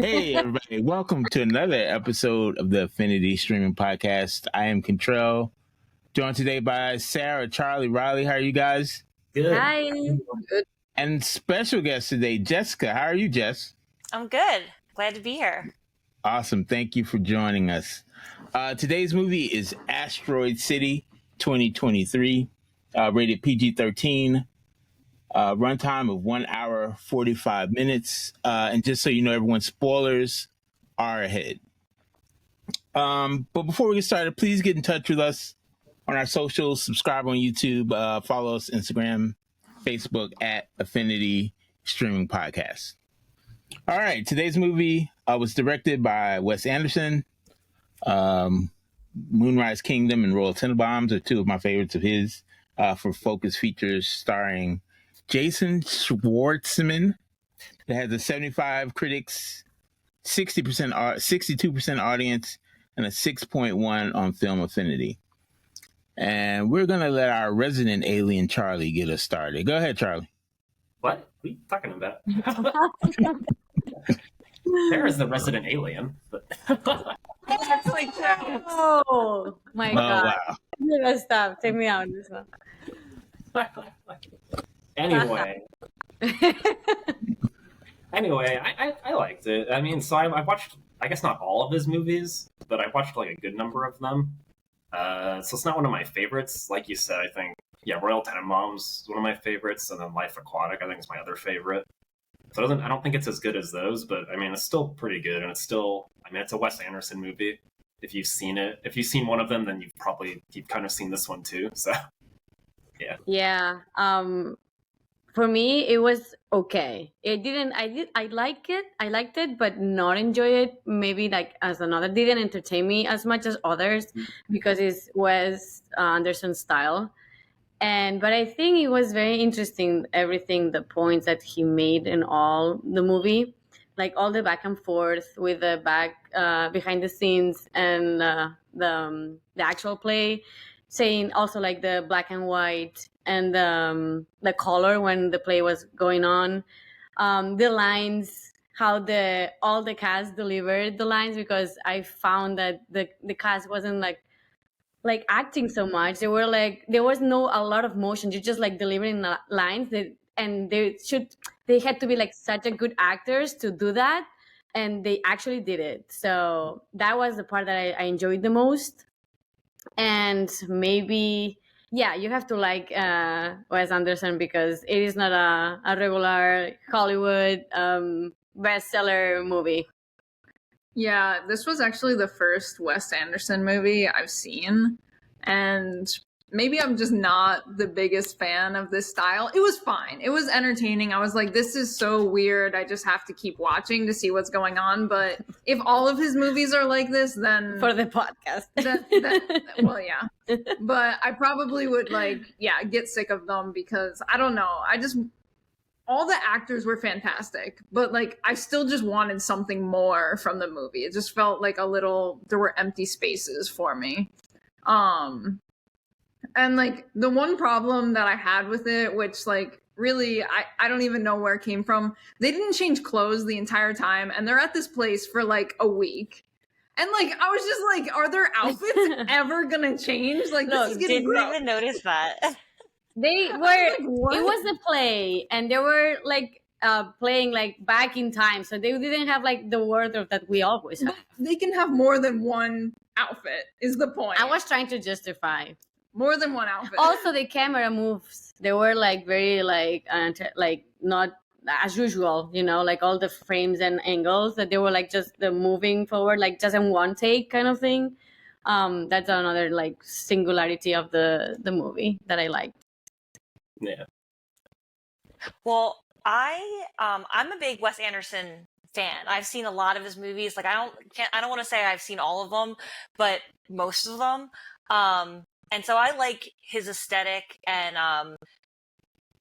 Hey, everybody. Welcome to another episode of the Affinity Streaming Podcast. I am Contrell, joined today by Sarah, Charlie, Riley. How are you guys? Good. Hi. Good. And special guest today, Jessica. How are you, Jess? I'm good. Glad to be here. Awesome. Thank you for joining us. Today's movie is Asteroid City 2023, rated PG-13. Runtime of 1 hour, 45 minutes. And just so you know, everyone, spoilers are ahead. But before we get started, please get in touch with us on our socials, subscribe on YouTube, follow us Instagram, Facebook at Affinity Streaming Podcast. All right, today's movie was directed by Wes Anderson. Moonrise Kingdom and Royal Tenenbaums are two of my favorites of his for Focus Features, starring Jason Schwartzman. It has a 75 critics, 62% audience, and a 6.1 on Film Affinity. And we're going to let our resident alien Charlie get us started. Go ahead, Charlie. What are you talking about? Sarah's the resident alien. But That's like that. Oh my God. Wow. You gotta stop. Take me out of this one. anyway, I liked it. I mean, so I watched, I guess not all of his movies, but I watched like a good number of them. So it's not one of my favorites. Like you said, I think, Royal Tenenbaums is one of my favorites, and then Life Aquatic, I think, is my other favorite. So I don't think it's as good as those, but I mean, it's still pretty good, and it's a Wes Anderson movie. If you've seen it, if you've seen one of them, then you've kind of seen this one too. So, yeah. Yeah. For me, it was okay. I liked it, but not enjoy it. Maybe like as another didn't entertain me as much as others because it was Anderson's style. But I think it was very interesting, the points that he made in all the movie, like all the back and forth with the behind the scenes and the actual play, saying also like the black and white and the color when the play was going on, the lines, how all the cast delivered the lines, because I found that the cast wasn't like acting so much. They were like, there was a lot of motion. You're just like delivering lines and they had to be like such a good actors to do that. And they actually did it. So that was the part that I enjoyed the most. And maybe, you have to like Wes Anderson because it is not a regular Hollywood bestseller movie. Yeah, this was actually the first Wes Anderson movie I've seen, and maybe I'm just not the biggest fan of this style. It was fine. It was entertaining. I was like, this is so weird. I just have to keep watching to see what's going on. But if all of his movies are like this, then... For the podcast. Well, yeah. But I probably would get sick of them because, I don't know. All the actors were fantastic, but I still just wanted something more from the movie. It just felt like there were empty spaces for me. And the one problem that I had with it, which really, I don't even know where it came from. They didn't change clothes the entire time, and they're at this place for a week. And I was just are their outfits ever gonna change? No, this is getting didn't rough. even notice that. They were, it was a play, and they were playing back in time, so they didn't have the wardrobe that we always have. They can have more than one outfit, is the point. I was trying to justify more than one outfit. Also, the camera moves, they were very not as usual, all the frames and angles that they were just the moving forward, just in one take kind of thing. That's another singularity of the movie that I liked. Yeah. Well, I'm a big Wes Anderson fan. I've seen a lot of his movies. I don't want to say I've seen all of them, but most of them. And so I like his aesthetic and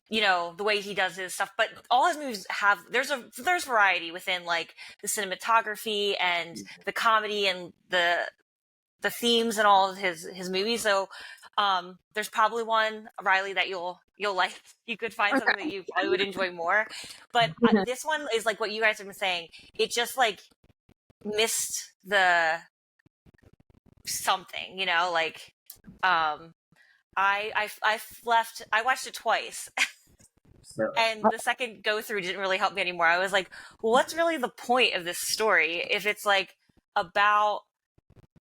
the way he does his stuff. But all his movies there's variety within the cinematography and the comedy and the themes and all of his movies. So There's probably one, Riley, that you'll like. You could find something that you probably would enjoy more. But this one is like what you guys have been saying. It just like missed the something, you know, like I watched it twice. And the second go through didn't really help me anymore. I was like, well, what's really the point of this story if it's like about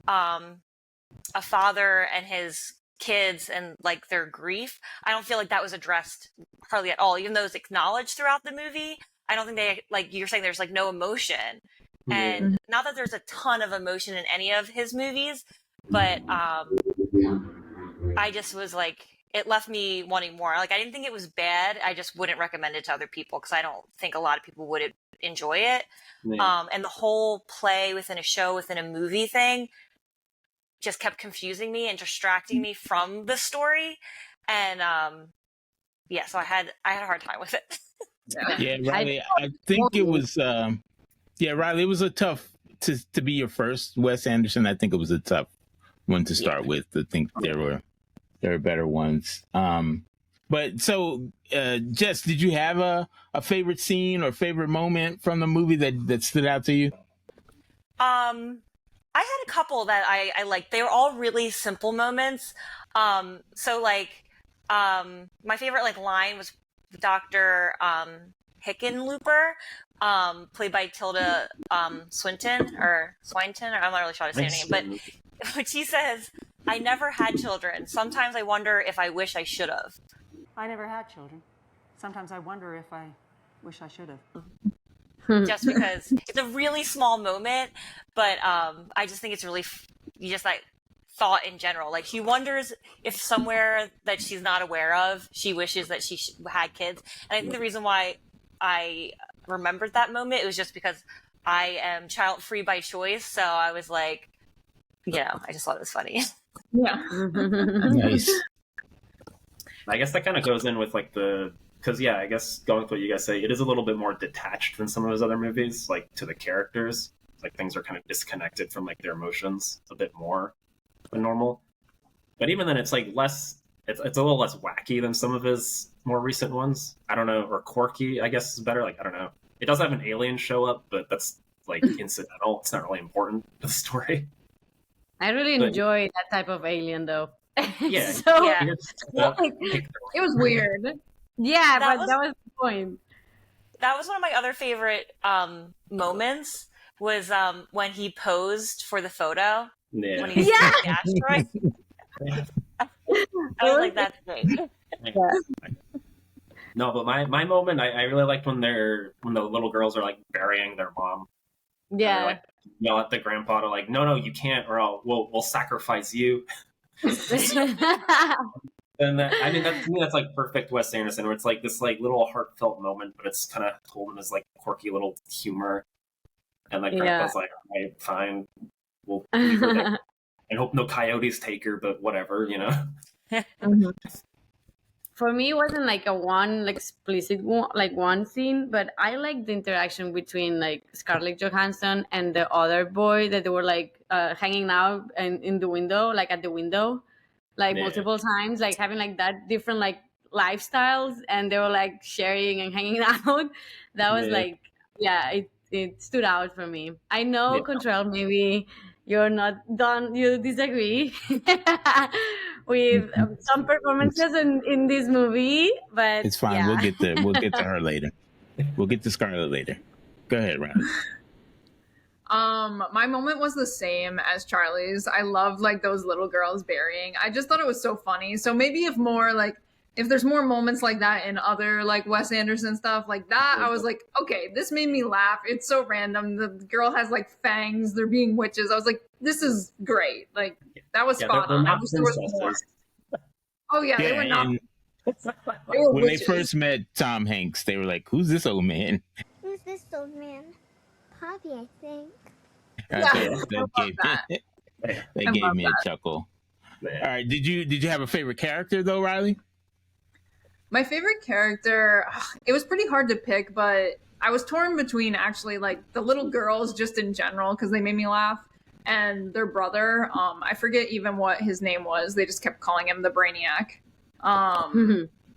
a father and his kids and like their grief? I don't feel like that was addressed hardly at all, even though it's acknowledged throughout the movie. I don't think they, like you're saying, there's like no emotion. And not that there's a ton of emotion in any of his movies, but I just was like, it left me wanting more. Like, I didn't think it was bad. I just wouldn't recommend it to other people because I don't think a lot of people would enjoy it. And the whole play within a show, within a movie thing just kept confusing me and distracting me from the story. And so I had a hard time with it. Yeah, Riley, I think it was Riley, it was a tough to be your first Wes Anderson. I think it was a tough one to start with. I think there were better ones. But so Jess, did you have a favorite scene or favorite moment from the movie that stood out to you? I had a couple that I liked. They were all really simple moments. So like my favorite like line was Dr. Hickenlooper, played by Tilda Swinton, or I'm not really sure how to say her name, but when she says, "I never had children. Sometimes I wonder if I wish I should have." I never had children. Sometimes I wonder if I wish I should have. Just because it's a really small moment, but I just think it's really just like thought in general. Like, she wonders if somewhere that she's not aware of, she wishes that she had kids. And I think the reason why I remembered that moment, it was just because I am child free by choice. So I was like, I just thought it was funny. Yeah. Nice. I guess that kind of goes in with like because I guess going with what you guys say, it is a little bit more detached than some of his other movies, like to the characters. Like, things are kind of disconnected from like their emotions a bit more than normal. But even then, it's like less. It's a little less wacky than some of his more recent ones. I don't know, or quirky, I guess is better. Like, I don't know. It does have an alien show up, but that's like incidental. It's not really important to the story. I really enjoy that type of alien, though. Yeah. So, It was weird. Yeah, that was the point. That was one of my other favorite moments, was when he posed for the photo. Yeah. When he was the asteroid. I was like, that's great. No, but my moment, I really liked when the little girls are like burying their mom. Yeah. Like, yell at the grandpa to like, no, you can't, or we'll sacrifice you. And I mean, to me, that's like perfect Wes Anderson, where it's like this like little heartfelt moment, but it's kind of told in this like quirky little humor. And like grandpa's like, all right, fine, we'll leave her there. I hope no coyotes take her, but whatever, For me, it wasn't like a one like explicit one scene, but I liked the interaction between like Scarlett Johansson and the other boy, that they were like hanging out in the window, like at the window, like multiple times, like having like that different like lifestyles, and they were like sharing and hanging out. That was like, it stood out for me. I know, Control, maybe you're not done, you disagree with some performances in this movie, but it's fine. We'll get to her later. We'll get to Scarlett later. Go ahead, Riley. My moment was the same as Charlie's. I loved like those little girls burying. I just thought it was so funny. So maybe if there's more moments like that in other like Wes Anderson stuff like that, I was like, okay, this made me laugh. It's so random. The girl has like fangs. They're being witches. I was like, this is great. Like, that was spot on. I wish there was more. Oh yeah, they were not. When they first met Tom Hanks, they were like, "Who's this old man?" Who's this old man? Poppy, I think. That gave me a chuckle. All right, did you have a favorite character though, Riley? My favorite character, it was pretty hard to pick, but I was torn between actually like the little girls just in general, because they made me laugh, and their brother. I forget even what his name was. They just kept calling him the Brainiac.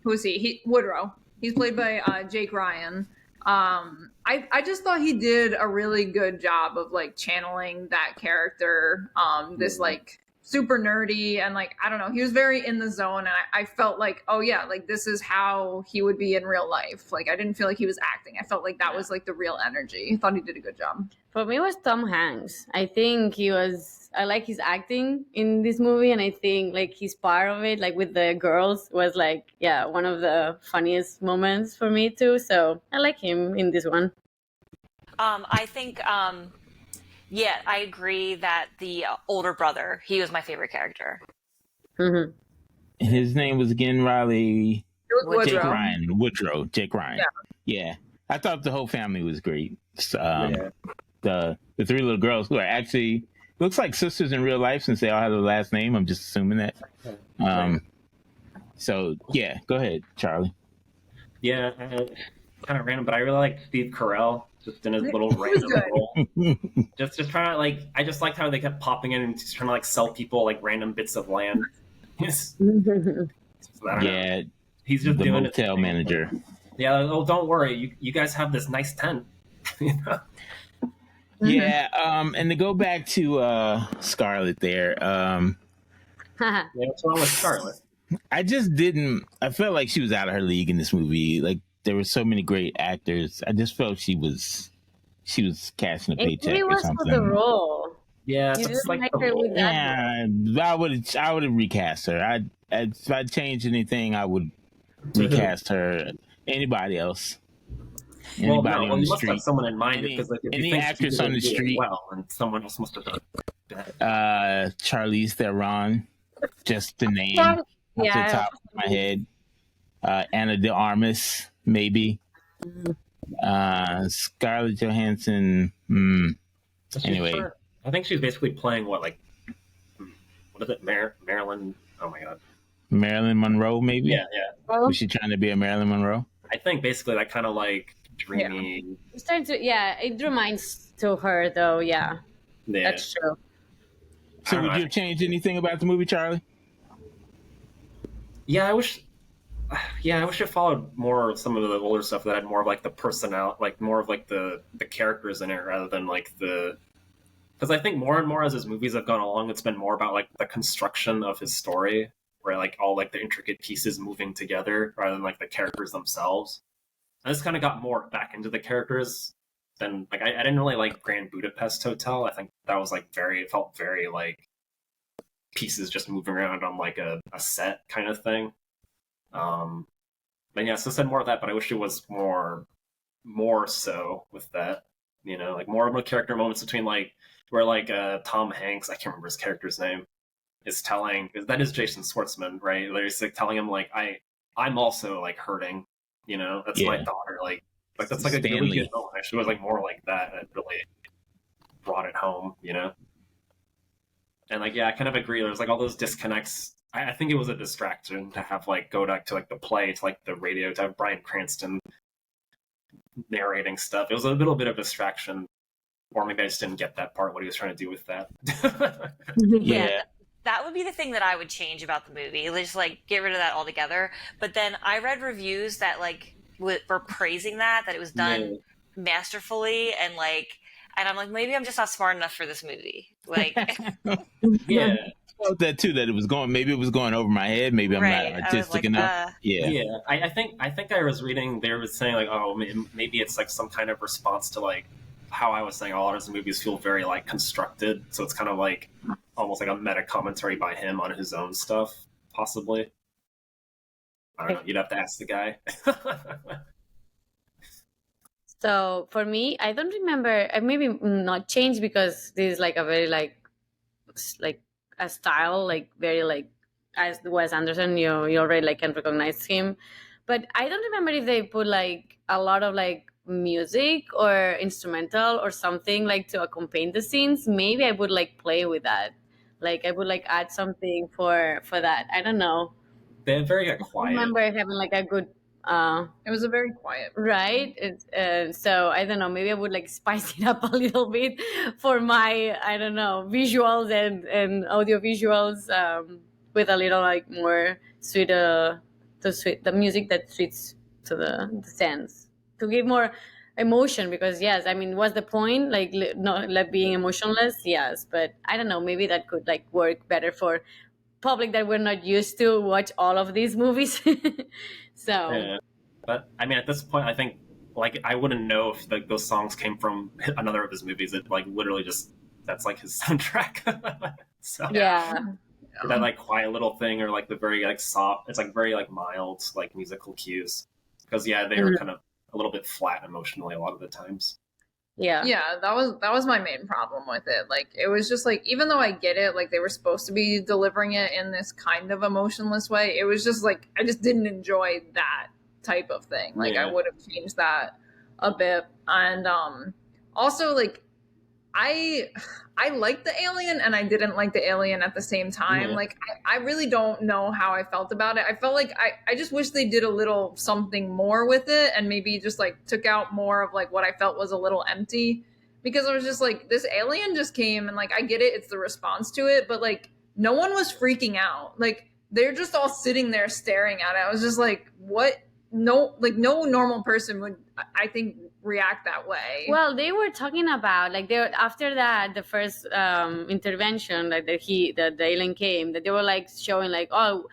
Who's he? Woodrow. He's played by Jake Ryan. I just thought he did a really good job of like channeling that character. This like super nerdy and like I don't know, he was very in the zone, and I felt like, oh yeah, like this is how he would be in real life. Like I didn't feel like he was acting. I felt like that was like the real energy. I thought he did a good job. For me, it was Tom Hanks. I think I like his acting in this movie, and I think like his part of it, like with the girls, was like, yeah, one of the funniest moments for me too. So I like him in this one. I think, yeah, I agree that the older brother, he was my favorite character. His name was again Riley. It was Jake Woodrow. Ryan. Woodrow. Jake Ryan. Yeah. I thought the whole family was great. The three little girls who are actually looks like sisters in real life since they all have the last name. I'm just assuming that. So yeah, go ahead, Charlie. Yeah, kind of random, but I really like Steve Carell just in his little random role. Just trying to like, I just liked how they kept popping in and just trying to like sell people like random bits of land. So, I don't know. He's just the doing motel manager. Yeah, oh, don't worry, you guys have this nice tent. You know? Yeah, and to go back to Scarlett there, Yeah, what's wrong with Scarlett? I felt like she was out of her league in this movie. Like there were so many great actors. I just felt she was cashing a paycheck It or was something. for the role. Yeah, You it's didn't like like the her with role. that. Yeah, I would have recast her. If I changed anything, I would recast her. Anybody else? Anybody on you the must have street? someone in mind because like if you Any think actress she on the didn't do it street? well, and someone else must have done that. Charlize Theron, just the name off the top of my head. Anna de Armas, maybe. Scarlett Johansson. Anyway, I think she's basically playing what is it, Marilyn? Oh my god, Marilyn Monroe, maybe. yeah. Was she trying to be a Marilyn Monroe? I think basically that kind of like dreamy. It's starting to, it reminds to her though. Yeah, Yeah. that's true. So I don't would know. you have changed anything about the movie, Charlie? Yeah, I wish it followed more of some of the older stuff that had more of like the personality, like more of like the characters in it rather than like the. Because I think more and more as his movies have gone along, it's been more about like the construction of his story, where like all like the intricate pieces moving together rather than like the characters themselves. And this kind of got more back into the characters than like I didn't really like Grand Budapest Hotel. I think that was like it felt very like pieces just moving around on like a set kind of thing. But yeah, so I said more of that, but I wish it was more so with that, you know, like more of the character moments between like where like Tom Hanks, I can't remember his character's name, is telling, that is Jason Schwartzman, right? They're just like telling him like I'm also like hurting, you know, that's my daughter, like that's like a really good moment. Actually, it was like more like that, and it really brought it home, you know. And like, yeah, I kind of agree. There's like all those disconnects. I think it was a distraction to have like go back to like the play, to like the radio, to have Bryan Cranston narrating stuff. It was a little bit of a distraction, or maybe I just didn't get that part, what he was trying to do with that. Yeah, that would be the thing that I would change about the movie. Just like get rid of that altogether. But then I read reviews that like were praising that it was done masterfully, and I'm like, maybe I'm just not smart enough for this movie. Like, yeah. I felt that too, that it was going over my head. Maybe I'm not artistic enough. I think I was reading, they were saying like, oh, maybe it's like some kind of response to like how I was saying all of his movies feel very like constructed, so it's kind of like almost like a meta commentary by him on his own stuff, possibly. I don't know, you'd have to ask the guy. So for me, I don't remember. Maybe not changed because this is like a very like a style, like very like as Wes Anderson. You already like can recognize him, but I don't remember if they put like a lot of like music or instrumental or something like to accompany the scenes. Maybe I would like play with that. Like I would like add something for that. I don't know. They're very I quiet. remember having like a good It was a very quiet. Right. So I don't know, maybe I would like spice it up a little bit for my, I don't know, visuals and audio visuals, with a little like more sweet, the music that suits to the sense, to give more emotion, because yes, I mean, what's the point, like not like being emotionless? Yes, but I don't know, maybe that could like work better for public that we're not used to watch all of these movies. So Yeah. But I mean, at this point, I think like I wouldn't know if like those songs came from another of his movies. It like literally just that's like his soundtrack. So yeah. that like quiet little thing, or like the very like soft, it's like very like mild like musical cues, because yeah, they were kind of a little bit flat emotionally a lot of the times. Yeah. Yeah, that was my main problem with it. Like, it was just like, even though I get it, like they were supposed to be delivering it in this kind of emotionless way, it was just like I just didn't enjoy that type of thing. Like, Yeah. I would have changed that a bit. And also, like, I liked the alien and I didn't like the alien at the same time. Yeah. Like, I really don't know how I felt about it. I felt like I just wish they did a little something more with it, and maybe just like took out more of like what I felt was a little empty, because I was just like, this alien just came, and like I get it, it's the response to it, but like no one was freaking out. Like, they're just all sitting there staring at it. I was just like, what? No, like no normal person would, I think, react that way. Well, they were talking about like after that the first intervention, like the alien came, that they were like showing like, oh,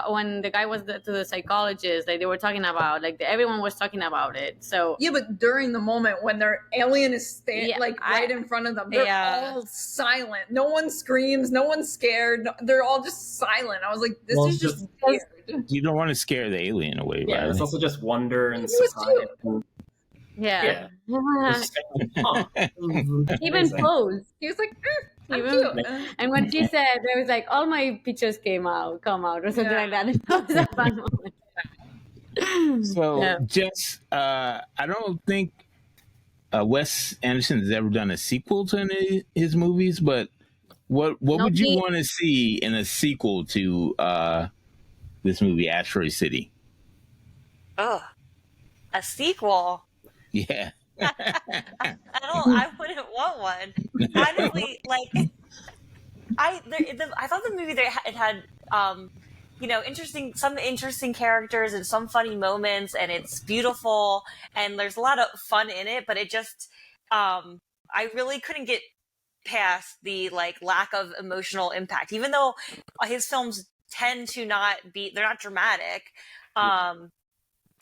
when the guy was to the psychologist, like they were talking about like everyone was talking about it. So yeah, but during the moment when their alien is right in front of them, they're all silent. No one screams, no one's scared. They're all just silent. I was like, this is just weird. You don't want to scare the alien away, Yeah, right? it's also just wonder and surprise. Yeah. Even Pose. He was like, I'm cute. And when she said, there was like, all my pictures come out or something like that. It was a fun moment. So, Jess, I don't think Wes Anderson has ever done a sequel to any of his movies, but what would you want to see in a sequel to this movie, Asteroid City? Oh, a sequel? Yeah. I wouldn't want one. Honestly, like I thought the movie it had some interesting characters and some funny moments, and it's beautiful and there's a lot of fun in it, but it just I really couldn't get past the like lack of emotional impact, even though his films tend to they're not dramatic.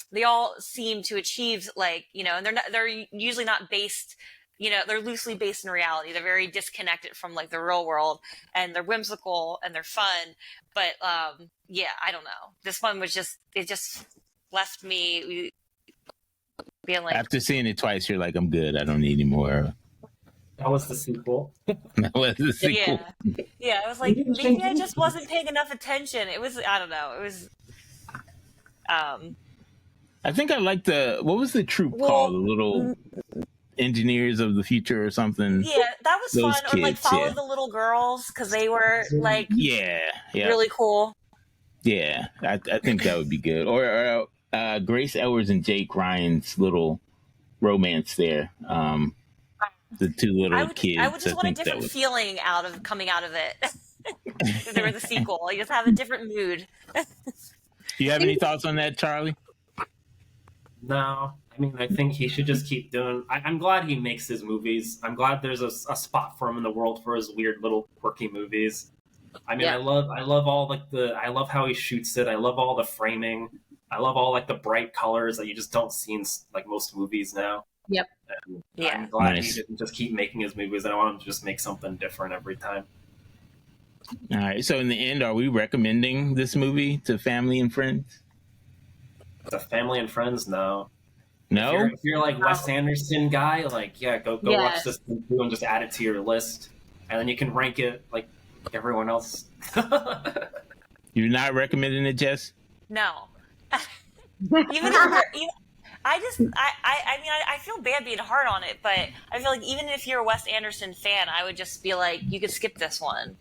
They all seem to achieve and they're usually not based, they're loosely based in reality. They're very disconnected from like the real world, and they're whimsical and they're fun. But I don't know. This one was it just left me being like, after seeing it twice, you're like, I'm good. I don't need any more. That was the sequel. That was the sequel. Yeah. I was like, maybe I just wasn't paying enough attention. It was, I don't know. It was, I think I like what was the troop called? The little engineers of the future or something. Yeah, that was Those fun. kids, or like follow the little girls, because they were like really cool. Yeah, I think that would be good. Or Grace Edwards and Jake Ryan's little romance there. The two little kids. I would just want a different feeling coming out of it. If there was a sequel, you just have a different mood. Do you have any thoughts on that, Charlie? No, I mean, I think he should just keep doing. I'm glad he makes his movies. I'm glad there's a spot for him in the world for his weird little quirky movies. I mean, I love all like I love how he shoots it. I love all the framing. I love all like the bright colors that you just don't see in like most movies now. Yep. And I'm glad he didn't just keep making his movies. I want him to just make something different every time. All right. So in the end, are we recommending this movie to family and friends? The family and friends, no. No? If you're like Wes Anderson guy, like go watch this movie and just add it to your list, and then you can rank it like everyone else. You're not recommending it, Jess? No. Even if I feel bad being hard on it, but I feel like even if you're a Wes Anderson fan, I would just be like, you could skip this one.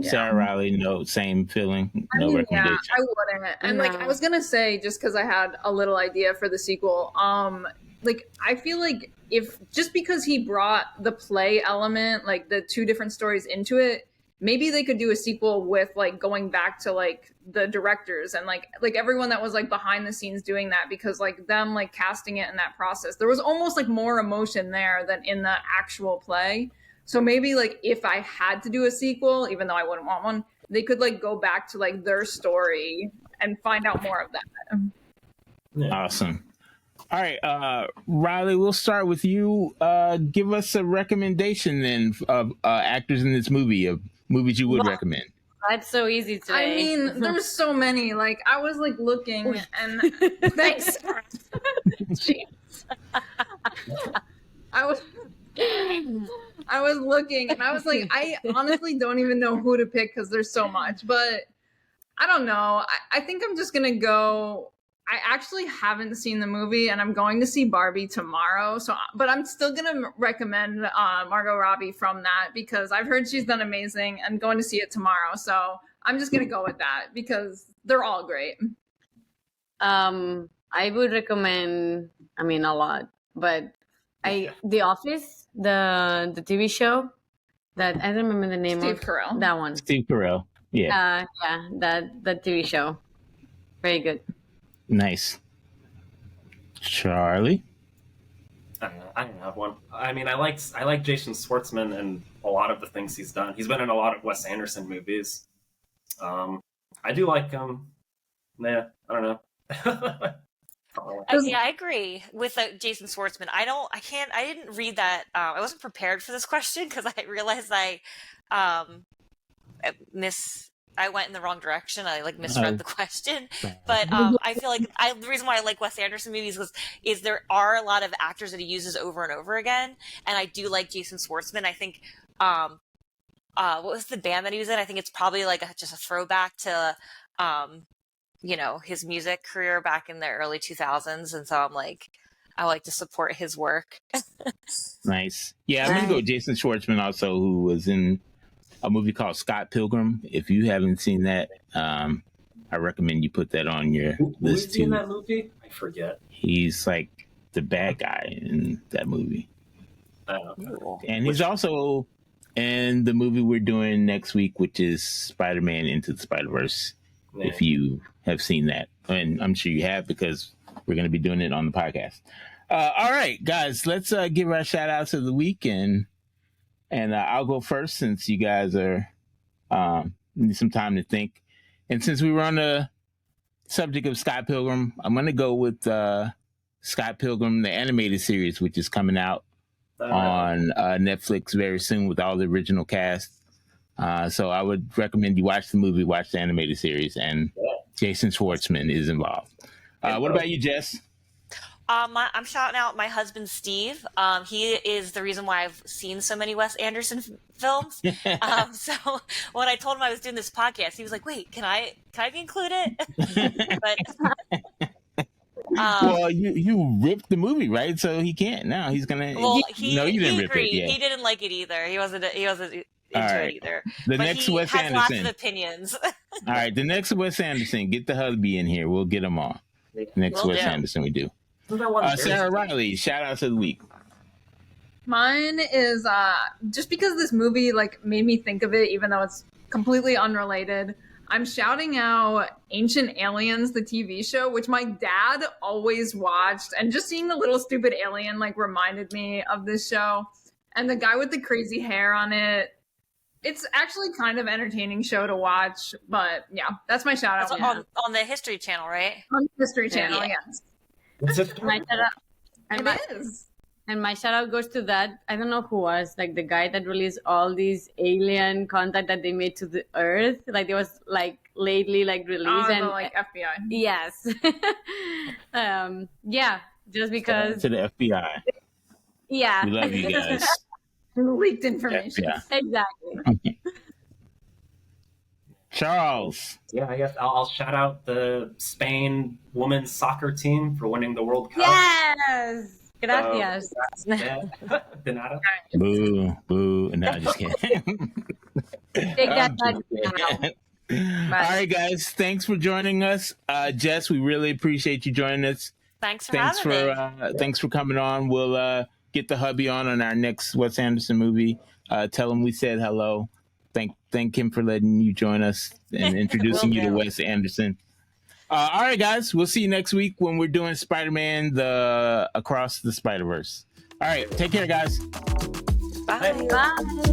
Sarah Riley, no, same feeling, I no mean, recommendation. I wouldn't. And like I No. was gonna say, just because I had a little idea for the sequel, like I feel like if just because he brought the play element, like the two different stories into it, maybe they could do a sequel with like going back to like the directors and like everyone that was like behind the scenes doing that, because like them like casting it in that process, there was almost like more emotion there than in the actual play. So maybe like if I had to do a sequel, even though I wouldn't want one, they could like go back to like their story and find out more of that. Awesome. All right, Riley, we'll start with you. Give us a recommendation then of actors in this movie, of movies you would recommend. That's so easy today. I mean, there was so many. Like I was like looking and thanks. Jeez. I was looking and I was like, I honestly don't even know who to pick because there's so much. But I don't know. I think I'm just gonna go. I actually haven't seen the movie, and I'm going to see Barbie tomorrow. So, but I'm still gonna recommend Margot Robbie from that because I've heard she's done amazing, and going to see it tomorrow. So I'm just gonna go with that because they're all great. I would recommend, I mean, a lot, but The Office, the TV show that I don't remember the name Steve of. Carell. That one. Steve Carell. Yeah. That TV show. Very good. Nice. Charlie? I don't have one. I mean, I like Jason Schwartzman and a lot of the things he's done. He's been in a lot of Wes Anderson movies. I do like him. I don't know. Yeah, I agree with Jason Schwartzman. I didn't read that. I wasn't prepared for this question because I realized I went in the wrong direction. I like misread the question. But I feel like the reason why I like Wes Anderson movies is there are a lot of actors that he uses over and over again, and I do like Jason Schwartzman. I think what was the band that he was in? I think it's probably like just a throwback to his music career back in the early 2000s, and so I like to support his work. Nice. Yeah, I'm gonna go with Jason Schwartzman also, who was in a movie called Scott Pilgrim. If you haven't seen that, I recommend you put that on your list Who's too. in that movie? I forget. He's like the bad guy in that movie. And he's also in the movie we're doing next week, which is Spider-Man Into the Spider-Verse. Yeah. If you have seen that, and I'm sure you have because we're going to be doing it on the podcast. All right, guys, let's give our shout outs of the week, and I'll go first since you guys are need some time to think. And since we were on the subject of Scott Pilgrim, I'm going to go with Scott Pilgrim, the animated series, which is coming out on Netflix very soon with all the original cast. So I would recommend you watch the movie, watch the animated series, and Jason Schwartzman is involved. What about you, Jess? I'm shouting out my husband, Steve. He is the reason why I've seen so many Wes Anderson films. So when I told him I was doing this podcast, he was like, wait, can I be included? But well, you ripped the movie, right? So he can't. Now he's going to... Well, you didn't rip it. Yeah. He didn't like it either. He wasn't into it either. The but next he Wes has Anderson. lots of opinions. All right, the next Wes Anderson. Get the hubby in here. We'll get him on. Next Wes Anderson we do. Sarah Riley, shout out to the week. Mine is just because this movie like made me think of it, even though it's completely unrelated. I'm shouting out Ancient Aliens, the TV show, which my dad always watched, and just seeing the little stupid alien like reminded me of this show. And the guy with the crazy hair on it. It's actually kind of entertaining show to watch, but yeah, that's my shout out. That's on the History Channel, right? On the History Channel, yes. My shout out, It is. And my shout out goes to that. I don't know who was like the guy that released all these alien content that they made to the Earth. Like it was like lately like released and like FBI. Yes. Yeah, just because To the FBI. Yeah. We love you guys. Leaked information. Yeah. Exactly. Charles. Yeah, I guess I'll shout out the Spain women's soccer team for winning the World Cup. Yes. Gracias. De nada. Boo, boo. No, just kidding. Take that back now. All right, guys. Thanks for joining us. Jess, we really appreciate you joining us. Thanks for having me. Thanks for coming on. We'll get the hubby on our next Wes Anderson movie. Tell him we said hello. Thank him for letting you join us and introducing you to Wes Anderson. All right, guys. We'll see you next week when we're doing Spider-Man: Across the Spider-Verse. All right. Take care, guys. Bye. Bye.